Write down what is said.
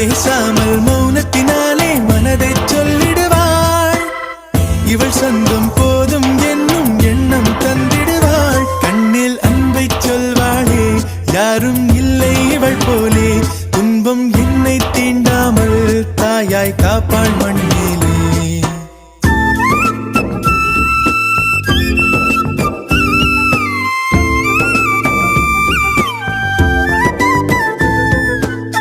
பேசாமல் மௌனத்தினாலே மனதை சொல்லிடுவாள். இவள் சொந்தம் போதும் என்னும் எண்ணம் தந்திடுவாள். கண்ணில் அன்பை சொல்வாளே, யாரும் இல்லை இவள் போலே. துன்பம் என்னை தீண்டாமல் தாயாய் காப்பாள்.